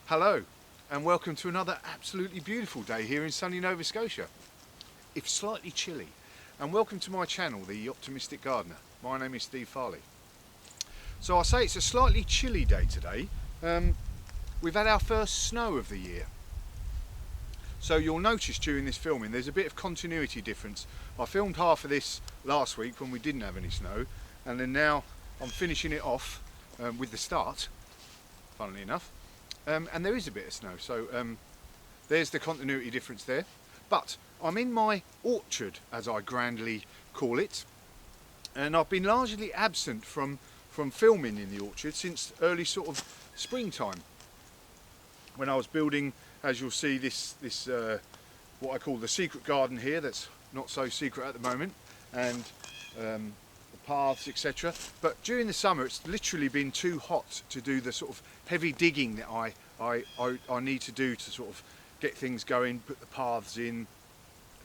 Hello and welcome to another absolutely beautiful day here in sunny Nova Scotia, if slightly chilly, and welcome to my channel, The Optimistic Gardener. My name is Steve Farley. So I say it's a slightly chilly day today. We've had our first snow of the year. So you'll notice during this filming there's a bit of continuity difference. I filmed half of this last week when we didn't have any snow, and then now I'm finishing it off with the start, funnily enough. And there is a bit of snow, so there's the continuity difference there. But I'm in my orchard, as I grandly call it, and I've been largely absent from filming in the orchard since early sort of springtime, when I was building, as you'll see, this what I call the secret garden here, that's not so secret at the moment, and the paths, etc. But during the summer it's literally been too hot to do the sort of heavy digging that I need to do to sort of get things going, put the paths in,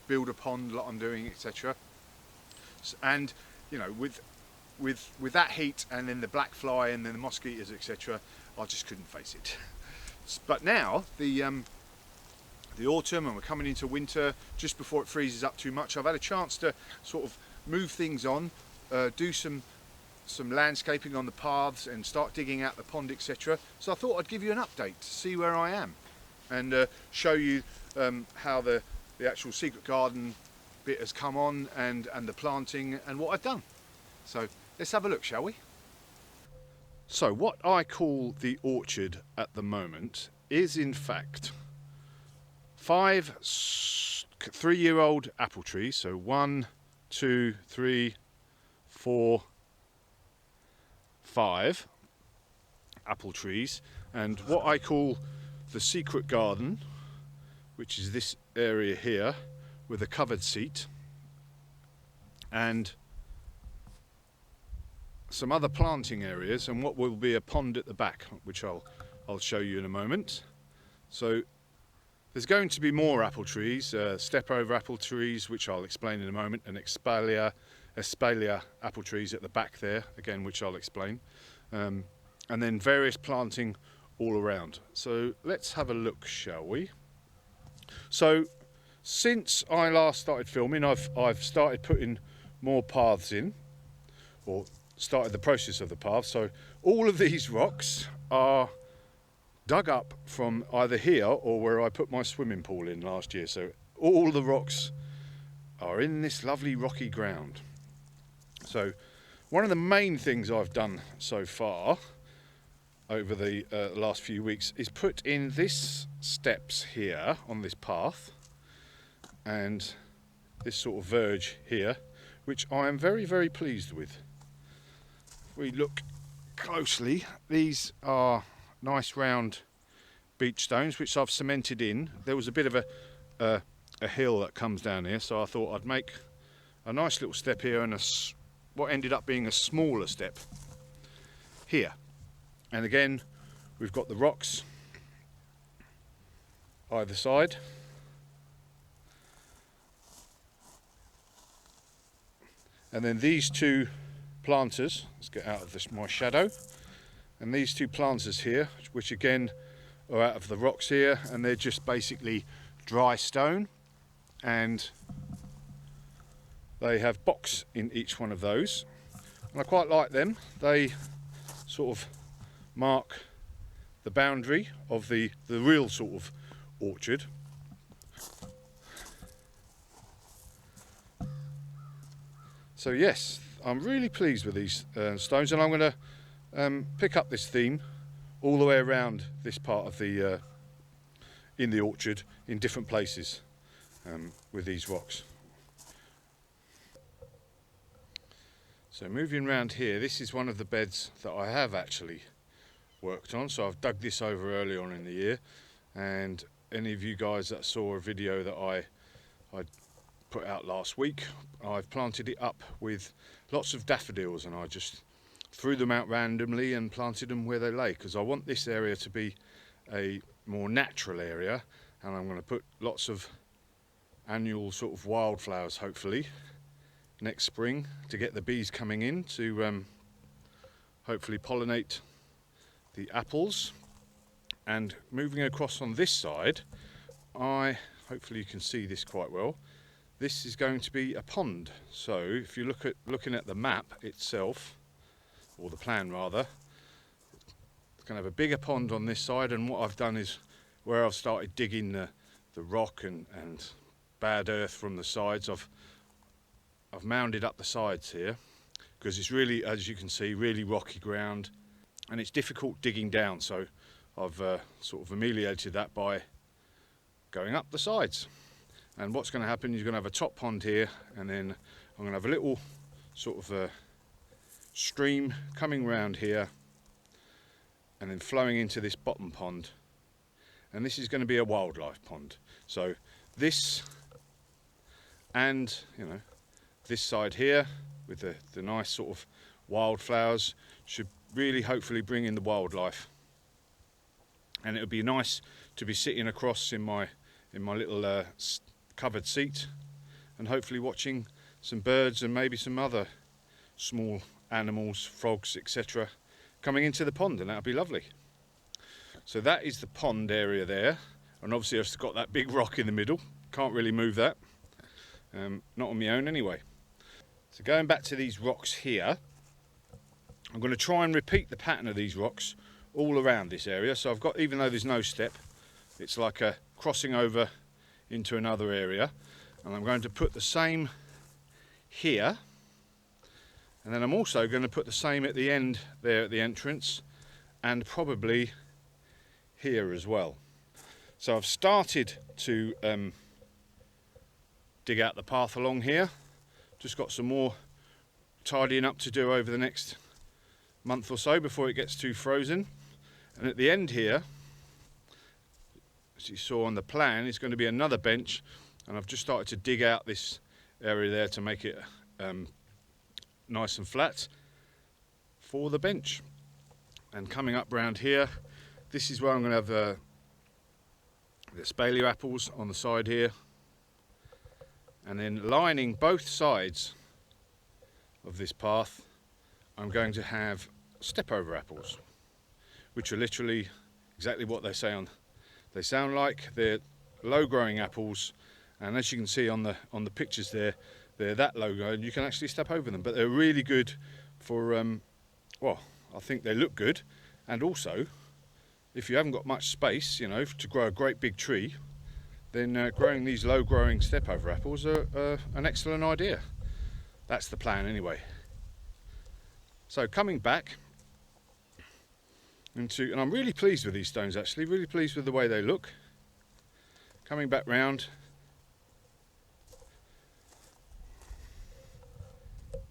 build a pond like I'm doing, etc. And you know, with that heat and then the black fly and then the mosquitoes, etc., I just couldn't face it. But now the autumn, and we're coming into winter just before it freezes up too much, I've had a chance to sort of move things on, do some landscaping on the paths and start digging out the pond, etc. So I thought I'd give you an update to see where I am and show you how the actual secret garden bit has come on, and the planting and what I've done. So let's have a look, shall we? So what I call the orchard at the moment is in fact 5 3-year-old apple trees. So 1, 2, 3, 4, 5 apple trees, and what I call the secret garden, which is this area here with a covered seat, and some other planting areas, and what will be a pond at the back, which I'll show you in a moment. So there's going to be more apple trees, step over apple trees, which I'll explain in a moment, and espalier apple trees at the back there, again, which I'll explain, and then various planting all around. So let's have a look, shall we? So since I last started filming, I've started putting more paths in, or started the process of the path. So all of these rocks are dug up from either here or where I put my swimming pool in last year. So all the rocks are in this lovely rocky ground. So one of the main things I've done so far over the last few weeks is put in this steps here on this path and this sort of verge here, which I am very, very pleased with. If we look closely, these are nice round beach stones which I've cemented in. There was a bit of a hill that comes down here, so I thought I'd make a nice little step here and what ended up being a smaller step here. And again, we've got the rocks either side. And then these two planters, let's get out of my shadow, and these two planters here, which again are out of the rocks here, and they're just basically dry stone, and they have box in each one of those, and I quite like them. They sort of mark the boundary of the real sort of orchard. So yes, I'm really pleased with these stones, and I'm going to pick up this theme all the way around this part of the in the orchard in different places with these rocks. So moving around here, this is one of the beds that I have actually worked on. So I've dug this over early on in the year, and any of you guys that saw a video that I put out last week, I've planted it up with lots of daffodils, and I just threw them out randomly and planted them where they lay, because I want this area to be a more natural area, and I'm going to put lots of annual sort of wildflowers hopefully next spring to get the bees coming in to hopefully pollinate the apples And moving across on this side, hopefully you can see this quite well. This is going to be a pond. So if you looking at the map itself, or the plan rather, it's going to have a bigger pond on this side, and what I've done is where I've started digging the rock and bad earth from the sides, I've mounded up the sides here, because it's really, as you can see, really rocky ground and it's difficult digging down, so I've sort of ameliorated that by going up the sides. And what's going to happen is you're going to have a top pond here, and then I'm going to have a little sort of stream coming round here and then flowing into this bottom pond, and this is going to be a wildlife pond. So this, and this side here with the nice sort of wildflowers should really hopefully bring in the wildlife, and it would be nice to be sitting across in my little covered seat and hopefully watching some birds and maybe some other small animals, frogs, etc. coming into the pond, and that would be lovely. So that is the pond area there, and obviously I've got that big rock in the middle, can't really move that, not on my own anyway. So going back to these rocks here, I'm going to try and repeat the pattern of these rocks all around this area. So I've got, even though there's no step, it's like a crossing over into another area, and I'm going to put the same here, and then I'm also going to put the same at the end there at the entrance, and probably here as well. So I've started to dig out the path along here, just got some more tidying up to do over the next month or so before it gets too frozen. And at the end here, as you saw on the plan, is going to be another bench, and I've just started to dig out this area there to make it nice and flat for the bench. And coming up round here, this is where I'm going to have the Spelia apples on the side here, and then lining both sides of this path I'm going to have step over apples, which are literally exactly what they sound like. They're low growing apples, and as you can see on the pictures there, they're that low growing you can actually step over them, but they're really good for well, I think they look good, and also if you haven't got much space, to grow a great big tree, then growing these low growing step over apples are an excellent idea. That's the plan anyway. So coming back into, and I'm really pleased with these stones actually, really pleased with the way they look. Coming back round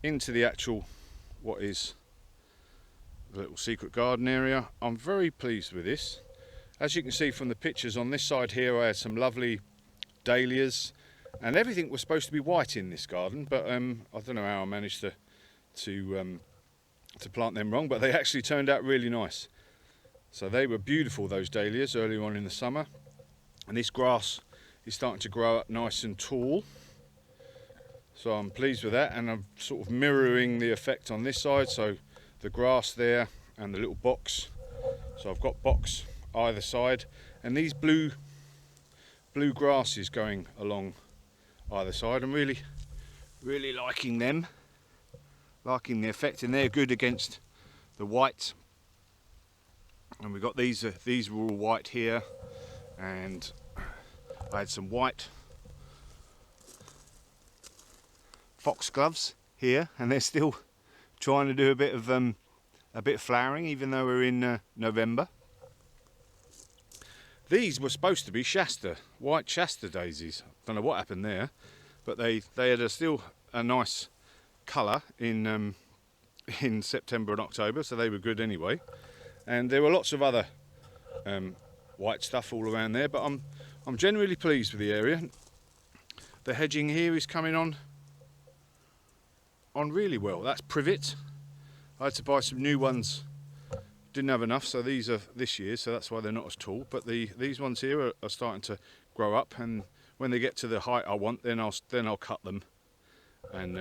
into the actual, what is the little secret garden area, I'm very pleased with this. As you can see from the pictures on this side here, I had some lovely dahlias, and everything was supposed to be white in this garden, but I don't know how I managed to plant them wrong, but they actually turned out really nice. So they were beautiful, those dahlias, earlier on in the summer, and this grass is starting to grow up nice and tall, so I'm pleased with that. And I'm sort of mirroring the effect on this side, so the grass there and the little box, so I've got box either side, and these blue grasses going along either side. I'm really liking them, liking the effect, and they're good against the white. And we've got these are all white here, and I had some white foxgloves here, and they're still trying to do a bit of flowering, even though we're in November. These were supposed to be Shasta, white Shasta daisies. Don't know what happened there, but they had still a nice colour in September and October, so they were good anyway. And there were lots of other white stuff all around there, but I'm generally pleased with the area. The hedging here is coming on really well. That's privet. I had to buy some new ones, didn't have enough, so these are this year, so that's why they're not as tall. But these ones here are starting to grow up, and when they get to the height I want, then I'll cut them, and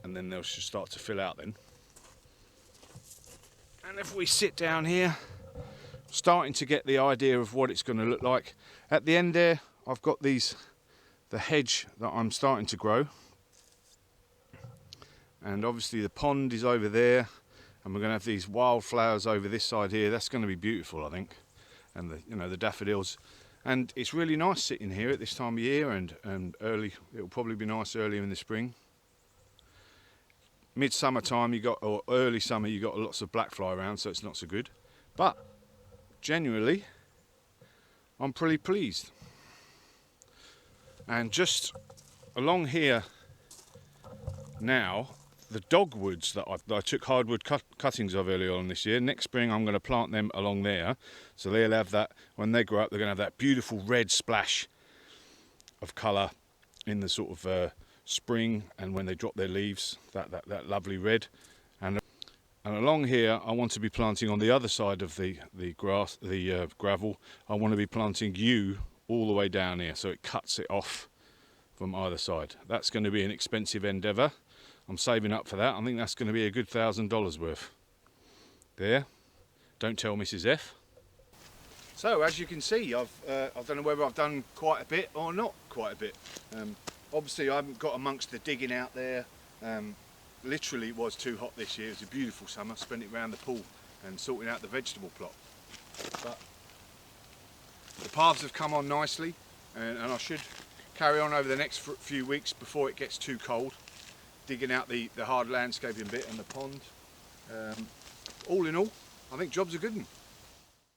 then they'll start to fill out then. And if we sit down here, starting to get the idea of what it's going to look like. At the end there, I've got the hedge that I'm starting to grow, and obviously the pond is over there, and we're going to have these wildflowers over this side here. That's going to be beautiful, I think, and the daffodils. And it's really nice sitting here at this time of year, and early. It'll probably be nice earlier in the spring. Midsummer time, or early summer, you got lots of black fly around, so it's not so good. But generally, I'm pretty pleased. And just along here now, the dogwoods that I took hardwood cuttings of earlier on this year. Next spring, I'm going to plant them along there, so they'll have that. When they grow up, they're going to have that beautiful red splash of colour in the sort of spring, and when they drop their leaves, that lovely red. And along here, I want to be planting on the other side of the gravel. I want to be planting yew all the way down here, so it cuts it off from either side. That's going to be an expensive endeavour. I'm saving up for that. I think that's going to be a good $1,000 worth. There. Don't tell Mrs. F. So as you can see, I don't know whether I've done quite a bit or not quite a bit. Obviously I haven't got amongst the digging out there. Literally it was too hot this year. It was a beautiful summer. Spent it around the pool and sorting out the vegetable plot. But the paths have come on nicely, and I should carry on over the next few weeks before it gets too cold, digging out the hard landscaping bit and the pond. All in all, I think job's a good one.